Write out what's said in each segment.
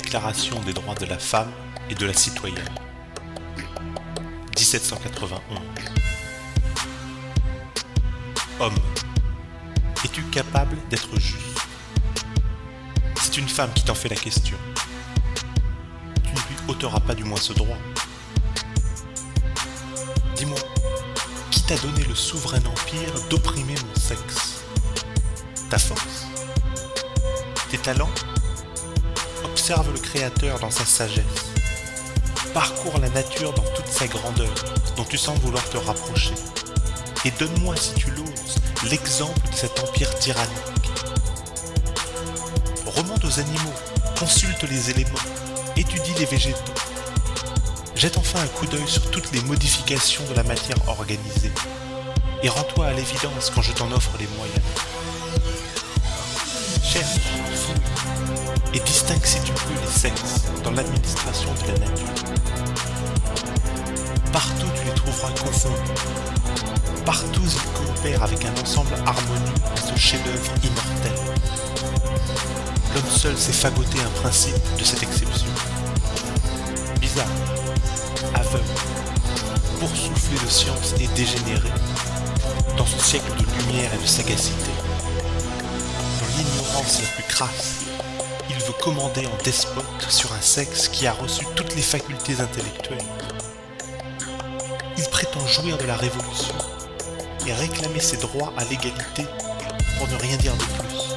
Déclaration des droits de la femme et de la citoyenne. 1791. Homme, es-tu capable d'être juste? C'est une femme qui t'en fait la question. Tu ne lui ôteras pas du moins ce droit. Dis-moi, qui t'a donné le souverain empire d'opprimer mon sexe? Ta force? Tes talents? Observe le Créateur dans sa sagesse. Parcours la nature dans toute sa grandeur, dont tu sembles vouloir te rapprocher. Et donne-moi, si tu l'oses, l'exemple de cet empire tyrannique. Remonte aux animaux, consulte les éléments, étudie les végétaux. Jette enfin un coup d'œil sur toutes les modifications de la matière organisée. Et rends-toi à l'évidence quand je t'en offre les moyens. Cherche, fouille, et distingue si tu peux les sexes dans l'administration de la nature. Partout tu les trouveras confondus. Partout ils coopèrent avec un ensemble harmonieux à ce chef-d'œuvre immortel. L'homme seul s'est fagoté un principe de cette exception. Bizarre, aveugle, boursouflé de science et dégénéré, dans ce siècle de lumière et de sagacité. Dans l'ignorance la plus crasse, il veut commander en despote sur un sexe qui a reçu toutes les facultés intellectuelles. Il prétend jouir de la révolution et réclamer ses droits à l'égalité pour ne rien dire de plus.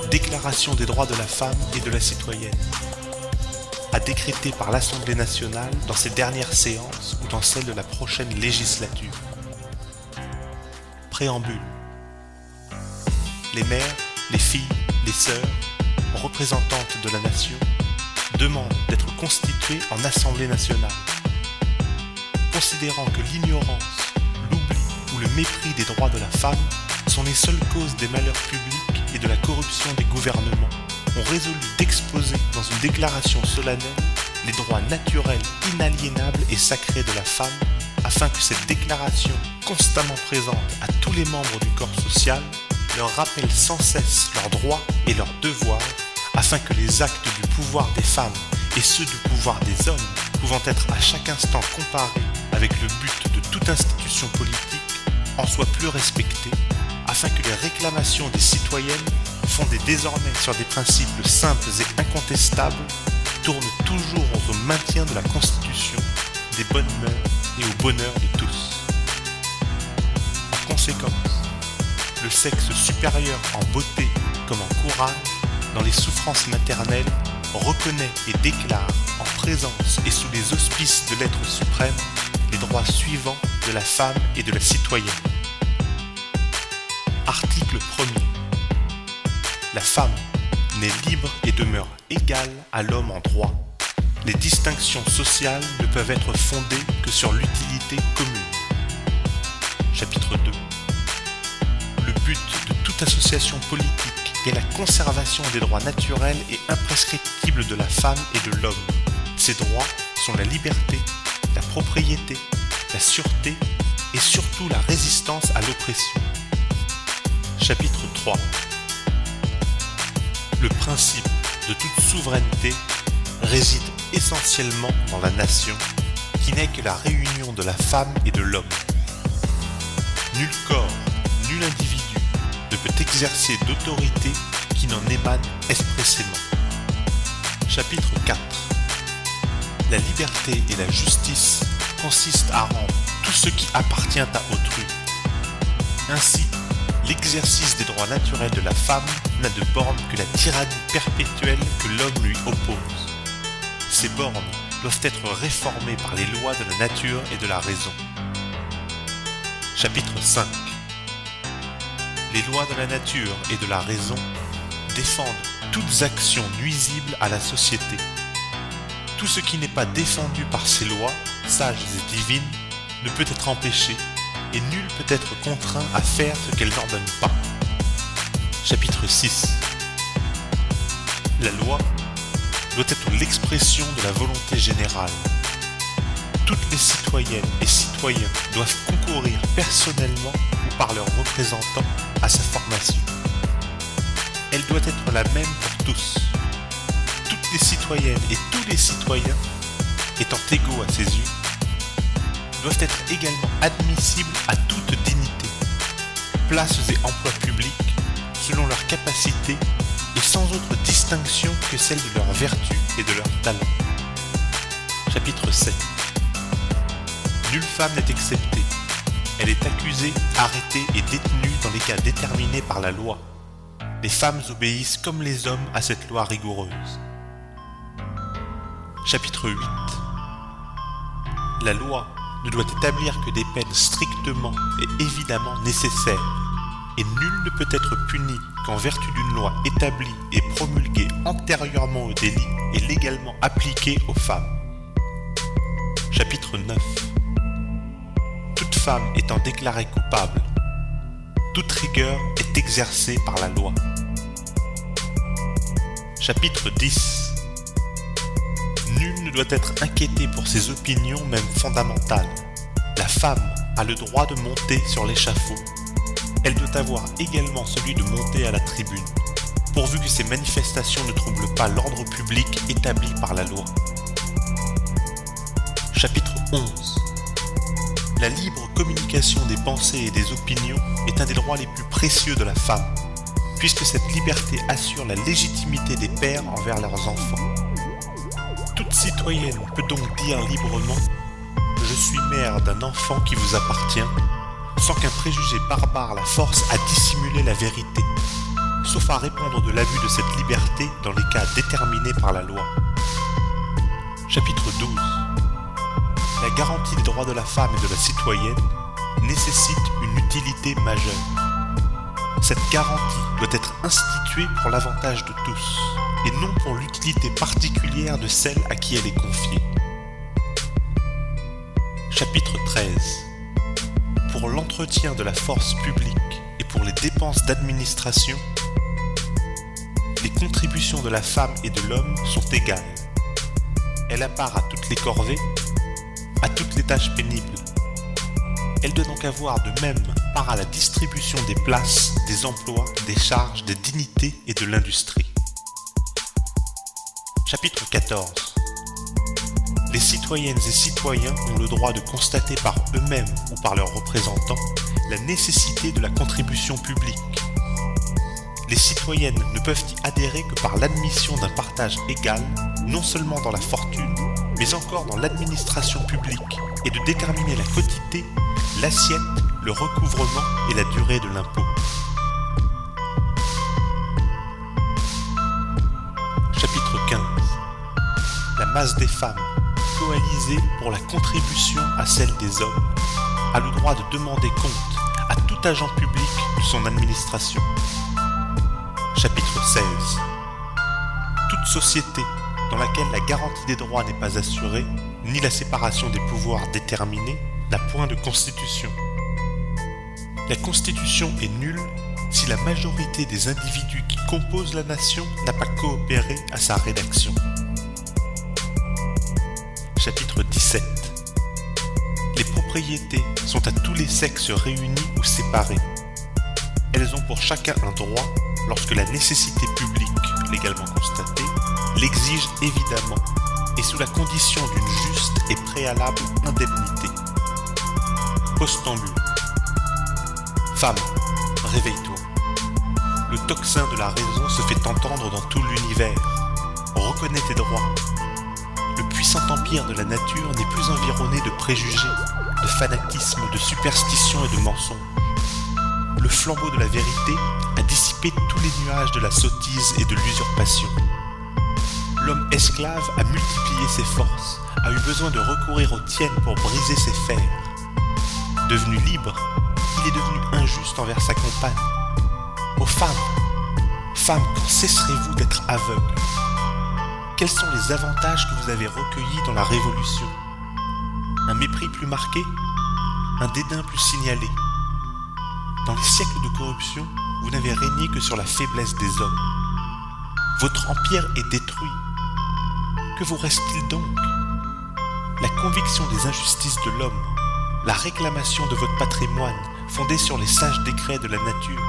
Déclaration des droits de la femme et de la citoyenne, à décréter par l'Assemblée nationale dans ses dernières séances ou dans celle de la prochaine législature. Préambule. Les mères, les filles, les sœurs, représentantes de la nation, demandent d'être constituées en Assemblée nationale. Considérant que l'ignorance, l'oubli ou le mépris des droits de la femme sont les seules causes des malheurs publics et de la corruption des gouvernements, ont résolu d'exposer dans une déclaration solennelle les droits naturels, inaliénables et sacrés de la femme, afin que cette déclaration, constamment présente à tous les membres du corps social, leur rappelle sans cesse leurs droits et leurs devoirs, afin que les actes du pouvoir des femmes et ceux du pouvoir des hommes, pouvant être à chaque instant comparés avec le but de toute institution politique, en soient plus respectés, afin que les réclamations des citoyennes, fondées désormais sur des principes simples et incontestables, tournent toujours au maintien de la Constitution, des bonnes mœurs et au bonheur de tous. En conséquence, le sexe supérieur en beauté comme en courage, dans les souffrances maternelles, reconnaît et déclare en présence et sous les auspices de l'être suprême les droits suivants de la femme et de la citoyenne. Article 1er. La femme naît libre et demeure égale à l'homme en droit. Les distinctions sociales ne peuvent être fondées que sur l'utilité commune. Chapitre 2. Le but de toute association politique est la conservation des droits naturels et imprescriptibles de la femme et de l'homme. Ces droits sont la liberté, la propriété, la sûreté et surtout la résistance à l'oppression. Chapitre 3. Le principe de toute souveraineté réside essentiellement dans la nation, qui n'est que la réunion de la femme et de l'homme. Nul corps, nul individu ne peut exercer d'autorité qui n'en émane expressément. Chapitre 4. La liberté et la justice consistent à rendre tout ce qui appartient à autrui. Ainsi, l'exercice des droits naturels de la femme n'a de borne que la tyrannie perpétuelle que l'homme lui oppose. Ces bornes doivent être réformées par les lois de la nature et de la raison. Chapitre 5. Les lois de la nature et de la raison défendent toutes actions nuisibles à la société. Tout ce qui n'est pas défendu par ces lois, sages et divines, ne peut être empêché, et nul peut être contraint à faire ce qu'elle n'ordonne pas. Chapitre 6. La loi doit être l'expression de la volonté générale. Toutes les citoyennes et citoyens doivent concourir personnellement ou par leurs représentants à sa formation. elle doit être la même pour tous. Toutes les citoyennes et tous les citoyens, étant égaux à ses yeux, doivent être également admissibles à toute dignité, places et emplois publics selon leurs capacités et sans autre distinction que celle de leur vertu et de leur talent. Chapitre 7. Nulle femme n'est exceptée. Elle est accusée, arrêtée et détenue dans les cas déterminés par la loi. Les femmes obéissent comme les hommes à cette loi rigoureuse. Chapitre 8. La loi ne doit établir que des peines strictement et évidemment nécessaires, et nul ne peut être puni qu'en vertu d'une loi établie et promulguée antérieurement au délit et légalement appliquée aux femmes. Chapitre 9. Toute femme étant déclarée coupable, toute rigueur est exercée par la loi. Chapitre 10. Nul ne doit être inquiété pour ses opinions même fondamentales. La femme a le droit de monter sur l'échafaud. Elle doit avoir également celui de monter à la tribune, pourvu que ces manifestations ne troublent pas l'ordre public établi par la loi. Chapitre 11. La libre communication des pensées et des opinions est un des droits les plus précieux de la femme, puisque cette liberté assure la légitimité des pères envers leurs enfants. Toute citoyenne peut donc dire librement « Je suis mère d'un enfant qui vous appartient », sans qu'un préjugé barbare la force à dissimuler la vérité, sauf à répondre de l'abus de cette liberté dans les cas déterminés par la loi. Chapitre 12. La garantie des droits de la femme et de la citoyenne nécessite une utilité majeure. Cette garantie doit être instituée pour l'avantage de tous, et non pour l'utilité particulière de celle à qui elle est confiée. Chapitre 13. Pour l'entretien de la force publique et pour les dépenses d'administration, les contributions de la femme et de l'homme sont égales. Elle a part à toutes les corvées, à toutes les tâches pénibles. Elle doit donc avoir de même part à la distribution des places, des emplois, des charges, des dignités et de l'industrie. Chapitre 14. Les citoyennes et citoyens ont le droit de constater par eux-mêmes ou par leurs représentants la nécessité de la contribution publique. Les citoyennes ne peuvent y adhérer que par l'admission d'un partage égal, non seulement dans la fortune, mais encore dans l'administration publique, et de déterminer la quotité, l'assiette, le recouvrement et la durée de l'impôt. Chapitre 15. La masse des femmes, coalisée pour la contribution à celle des hommes, a le droit de demander compte à tout agent public de son administration. Chapitre 16. Toute société dans laquelle la garantie des droits n'est pas assurée, ni la séparation des pouvoirs déterminée, n'a point de constitution. La constitution est nulle si la majorité des individus qui composent la nation n'a pas coopéré à sa rédaction. Chapitre 17. Les propriétés sont à tous les sexes réunis ou séparés. Elles ont pour chacun un droit lorsque la nécessité publique, légalement constatée, l'exige évidemment et sous la condition d'une juste et préalable indemnité. Postambule. Femme, réveille-toi. Le tocsin de la raison se fait entendre dans tout l'univers. Reconnais tes droits. Le puissant empire de la nature n'est plus environné de préjugés, de fanatisme, de superstitions et de mensonges. Le flambeau de la vérité a dissipé tous les nuages de la sottise et de l'usurpation. L'homme esclave a multiplié ses forces, a eu besoin de recourir aux tiennes pour briser ses fers. Devenu libre, il est devenu injuste envers sa compagne. Ô femmes, quand cesserez-vous d'être aveugles? Quels sont les avantages que vous avez recueillis dans la Révolution? Un mépris plus marqué? Un dédain plus signalé? Dans les siècles de corruption, vous n'avez régné que sur la faiblesse des hommes. Votre empire est détruit. Que vous reste-t-il donc? La conviction des injustices de l'homme, la réclamation de votre patrimoine fondée sur les sages décrets de la nature.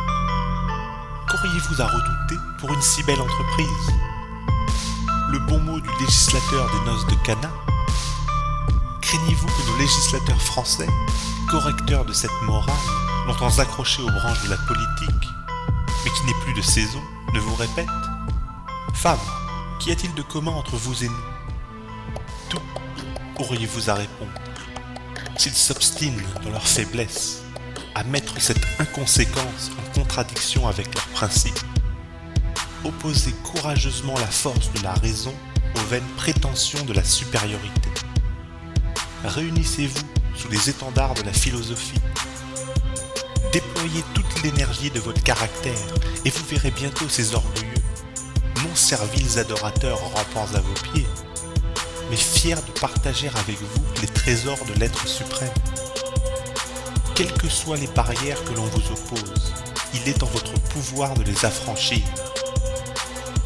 Qu'auriez-vous qu'auriez-vous à redouter pour une si belle entreprise? Le bon mot du législateur des noces de Cana? Craignez-vous que nos législateurs français, correcteurs de cette morale, longtemps accrochés aux branches de la politique, mais qui n'est plus de saison, ne vous répètent: Femmes, qu'y a-t-il de commun entre vous et nous? Tout, auriez-vous à répondre, s'ils s'obstinent dans leur faiblesse à mettre cette inconséquence en contradiction avec leurs principes. Opposez courageusement la force de la raison aux vaines prétentions de la supériorité. Réunissez-vous sous les étendards de la philosophie. Déployez toute l'énergie de votre caractère et vous verrez bientôt ces orgueilleux, non serviles adorateurs rampant à vos pieds, mais fiers de partager avec vous les trésors de l'être suprême. Quelles que soient les barrières que l'on vous oppose, il est en votre pouvoir de les affranchir.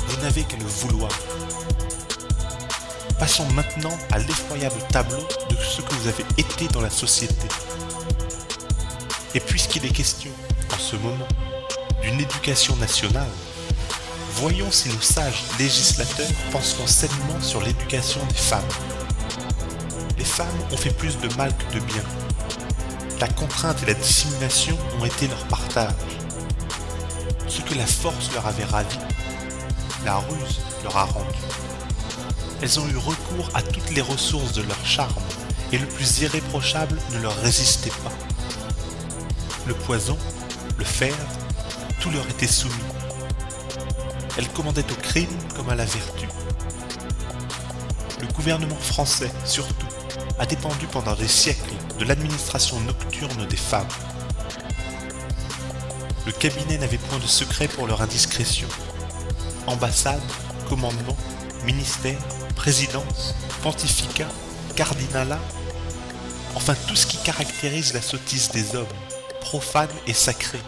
Vous n'avez qu'à le vouloir. Passons maintenant à l'effroyable tableau de ce que vous avez été dans la société. Et puisqu'il est question, en ce moment, d'une éducation nationale, voyons si nos sages législateurs penseront sainement sur l'éducation des femmes. Les femmes ont fait plus de mal que de bien. La contrainte et la dissimulation ont été leur partage. Ce que la force leur avait ravi, la ruse leur a rendu. Elles ont eu recours à toutes les ressources de leur charme, et le plus irréprochable ne leur résistait pas. Le poison, le fer, tout leur était soumis. Elles commandaient au crime comme à la vertu. Le gouvernement français, surtout, a dépendu pendant des siècles de l'administration nocturne des femmes. Le cabinet n'avait point de secret pour leur indiscrétion. Ambassade, commandement, ministère, présidence, pontificat, cardinalat, enfin tout ce qui caractérise la sottise des hommes, profane et sacré.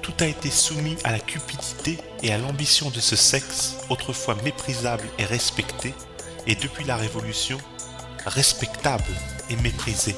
Tout a été soumis à la cupidité et à l'ambition de ce sexe, autrefois méprisable et respecté, et depuis la Révolution, respectable et méprisé.